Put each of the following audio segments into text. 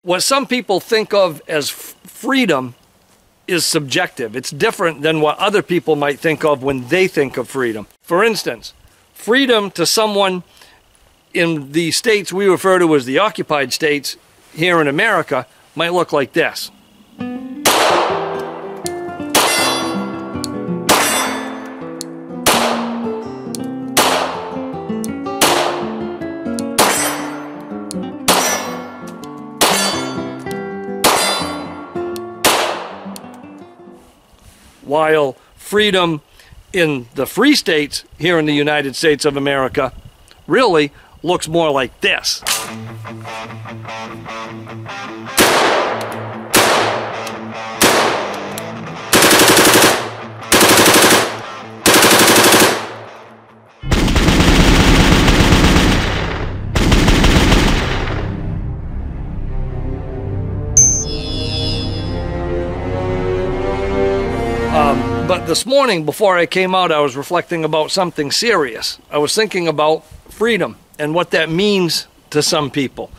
What some people think of as freedom is subjective. It's different than what other people might think of when they think of freedom. For instance, freedom to someone in the states we refer to as the occupied states here in America might look like this. While freedom in the free states here in the United States of America really looks more like this. But this morning, before I came out, I was reflecting about something serious. I was thinking about freedom and what that means to some people.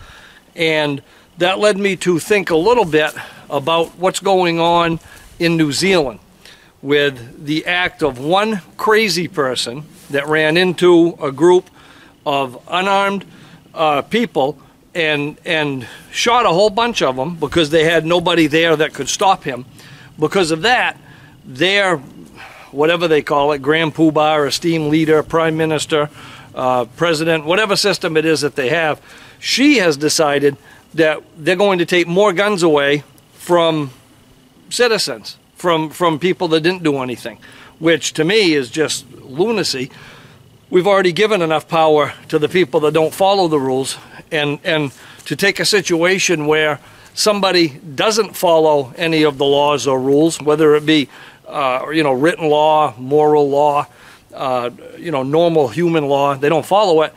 And that led me to think a little bit about what's going on in New Zealand with the act of one crazy person that ran into a group of unarmed people and shot a whole bunch of them because they had nobody there that could stop him. Because of that, their, whatever they call it, Grand Poobah, esteemed leader, prime minister, president, whatever system it is that they have, she has decided that they're going to take more guns away from citizens, from people that didn't do anything, which to me is just lunacy. We've already given enough power to the people that don't follow the rules, and to take a situation where somebody doesn't follow any of the laws or rules, whether it be written law, moral law, normal human law, they don't follow it.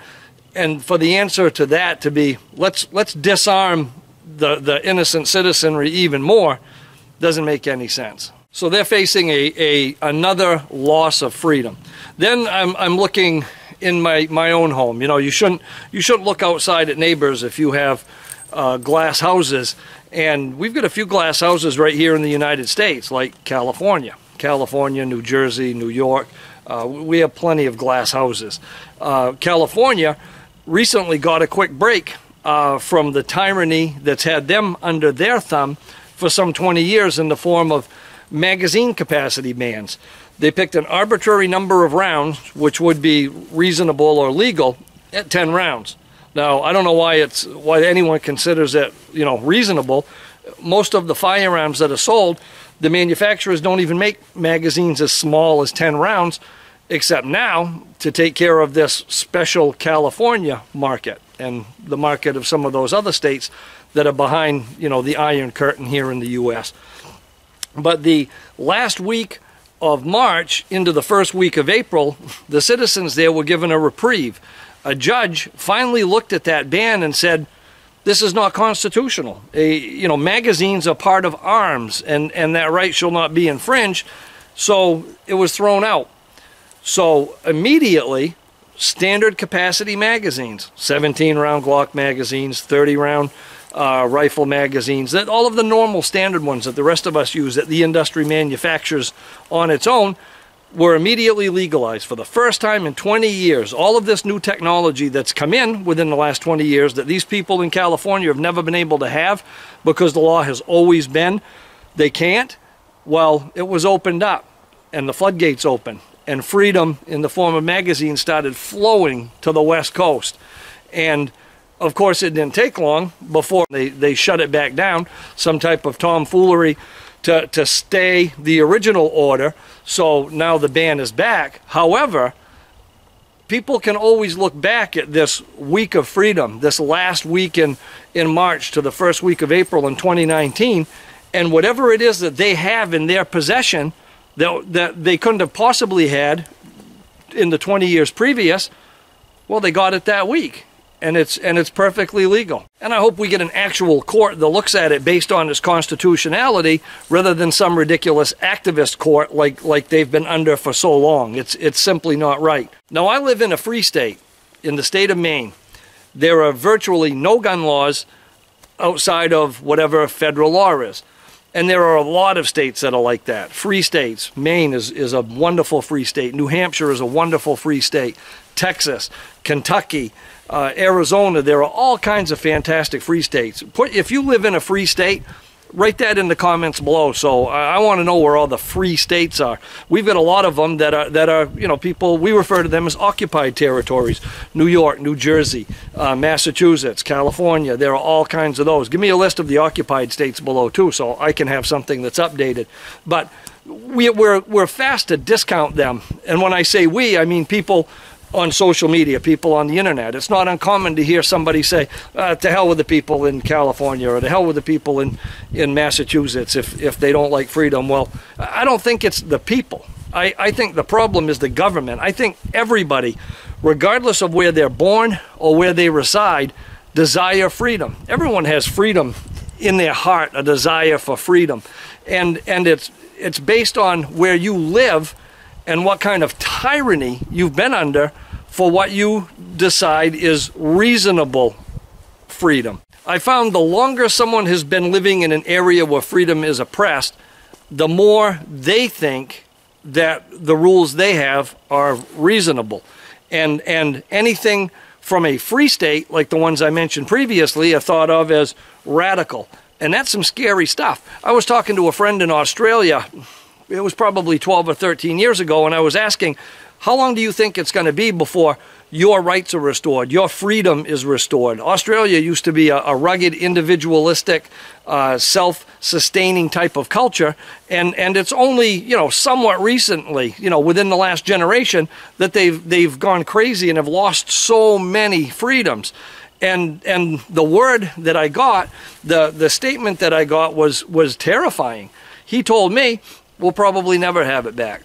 And for the answer to that to be, let's disarm the innocent citizenry even more, doesn't make any sense. So they're facing another loss of freedom. Then I'm looking in my own home. You shouldn't look outside at neighbors if you have glass houses, and we've got a few glass houses right here in the United States, like California, New Jersey, New York. We have plenty of glass houses. California recently got a quick break from the tyranny that's had them under their thumb for some 20 years in the form of magazine capacity bans. They picked an arbitrary number of rounds, which would be reasonable or legal, at 10 rounds. Now, I don't know why anyone considers it, reasonable. Most of the firearms that are sold, the manufacturers don't even make magazines as small as 10 rounds, except now to take care of this special California market and the market of some of those other states that are behind, the Iron Curtain here in the U.S. But the last week of March into the first week of April, the citizens there were given a reprieve. A judge finally looked at that ban and said, this is not constitutional. Magazines are part of arms, and that right shall not be infringed. So it was thrown out. So immediately, standard capacity magazines, 17-round Glock magazines, 30-round rifle magazines, that all of the normal standard ones that the rest of us use that the industry manufactures on its own, were immediately legalized for the first time in 20 years. All of this new technology that's come in within the last 20 years that these people in California have never been able to have because the law has always been, they can't. Well, it was opened up and the floodgates opened and freedom in the form of magazines started flowing to the West Coast. And of course, it didn't take long before they shut it back down, some type of tomfoolery to stay the original order. So now the ban is back. However, people can always look back at this week of freedom, this last week in March to the first week of April in 2019, and whatever it is that they have in their possession that they couldn't have possibly had in the 20 years previous, well, they got it that week. And it's perfectly legal. And I hope we get an actual court that looks at it based on its constitutionality rather than some ridiculous activist court like they've been under for so long. It's simply not right. Now, I live in a free state, in the state of Maine. There are virtually no gun laws outside of whatever federal law is. And there are a lot of states that are like that. Free states. Maine is a wonderful free state. New Hampshire is a wonderful free state. Texas, Kentucky, Arizona, there are all kinds of fantastic free states. If you live in a free state, write that in the comments below. So I want to know where all the free states are. We've got a lot of them that are people, we refer to them as occupied territories. New York, New Jersey, Massachusetts, California, there are all kinds of those. Give me a list of the occupied states below too, so I can have something that's updated. But we're fast to discount them. And when I say we, I mean people on social media, people on the internet. It's not uncommon to hear somebody say, to hell with the people in California, or to hell with the people in Massachusetts if they don't like freedom. Well, I don't think it's the people. I think the problem is the government. I think everybody, regardless of where they're born or where they reside, desire freedom. Everyone has freedom in their heart, a desire for freedom. And it's based on where you live and what kind of tyranny you've been under for what you decide is reasonable freedom. I found the longer someone has been living in an area where freedom is oppressed, the more they think that the rules they have are reasonable. And anything from a free state, like the ones I mentioned previously, are thought of as radical. And that's some scary stuff. I was talking to a friend in Australia. It was probably 12 or 13 years ago, and I was asking, how long do you think it's going to be before your rights are restored, your freedom is restored? Australia used to be a rugged, individualistic, self-sustaining type of culture, and it's only, somewhat recently, within the last generation, that they've gone crazy and have lost so many freedoms. And the word that I got, the statement that I got was terrifying. He told me, we'll probably never have it back.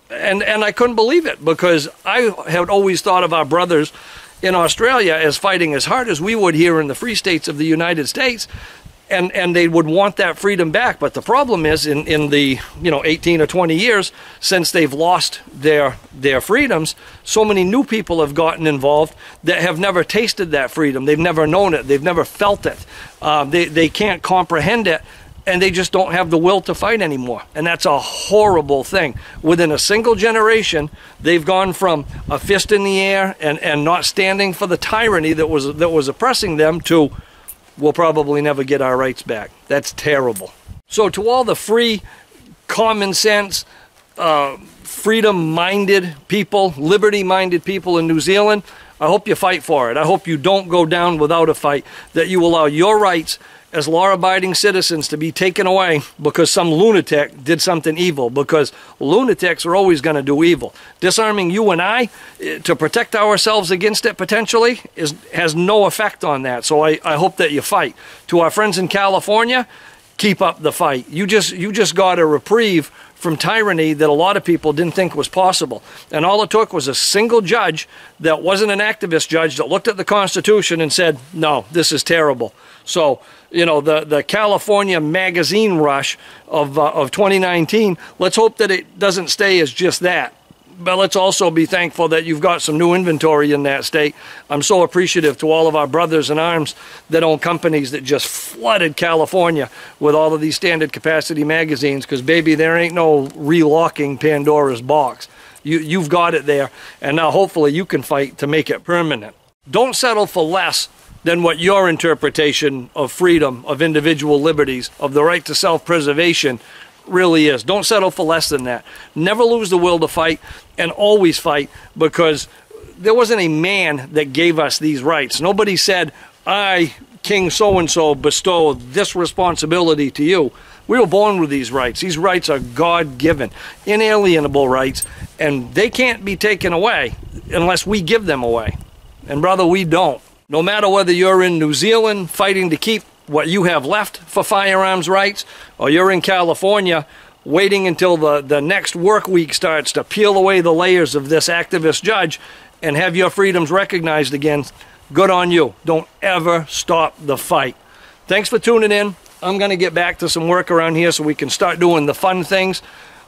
And I couldn't believe it, because I had always thought of our brothers in Australia as fighting as hard as we would here in the free states of the United States, and they would want that freedom back. But the problem is, in the 18 or 20 years since they've lost their freedoms, so many new people have gotten involved that have never tasted that freedom. They've never known it. They've never felt it. They can't comprehend it. And they just don't have the will to fight anymore. And that's a horrible thing. Within a single generation, they've gone from a fist in the air and not standing for the tyranny that was oppressing them to, we'll probably never get our rights back. That's terrible. So to all the free, common sense, freedom-minded people, liberty-minded people in New Zealand, I hope you fight for it. I hope you don't go down without a fight, that you allow your rights as law-abiding citizens to be taken away because some lunatic did something evil, because lunatics are always going to do evil. Disarming you and I to protect ourselves against it potentially has no effect on that. So I hope that you fight. To our friends in California, keep up the fight. You just got a reprieve from tyranny that a lot of people didn't think was possible. And all it took was a single judge that wasn't an activist judge that looked at the Constitution and said, no, this is terrible. So, the California magazine rush of 2019, let's hope that it doesn't stay as just that. But let's also be thankful that you've got some new inventory in that state. I'm so appreciative to all of our brothers in arms that own companies that just flooded California with all of these standard capacity magazines, because, baby, there ain't no relocking Pandora's box. You've got it there, and now hopefully you can fight to make it permanent. Don't settle for less than what your interpretation of freedom, of individual liberties, of the right to self-preservation really is. Don't settle for less than that. Never lose the will to fight, and always fight, because there wasn't a man that gave us these rights. Nobody said, I, King so-and-so, bestow this responsibility to you. We were born with these rights. These rights are God-given, inalienable rights, and they can't be taken away unless we give them away. And brother, we don't. No matter whether you're in New Zealand fighting to keep what you have left for firearms rights, or you're in California waiting until the next work week starts to peel away the layers of this activist judge and have your freedoms recognized again, good on you. Don't ever stop the fight. Thanks for tuning in. I'm going to get back to some work around here so we can start doing the fun things.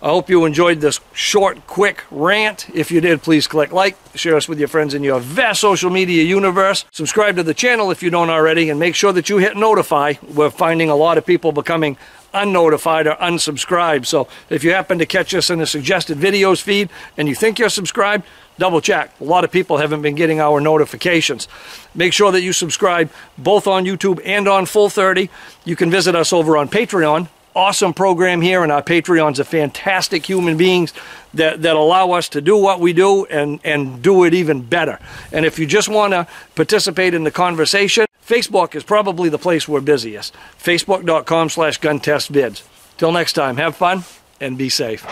I hope you enjoyed this short, quick rant. If you did, please click like, share us with your friends in your vast social media universe. Subscribe to the channel if you don't already, and make sure that you hit notify. We're finding a lot of people becoming unnotified or unsubscribed. So if you happen to catch us in a suggested videos feed and you think you're subscribed, double check. A lot of people haven't been getting our notifications. Make sure that you subscribe both on YouTube and on Full 30. You can visit us over on Patreon. Awesome program here, and our Patreons are fantastic human beings that allow us to do what we do and do it even better. And if you just want to participate in the conversation, Facebook is probably the place we're busiest. Facebook.com/guntestvids. Till next time, have fun and be safe.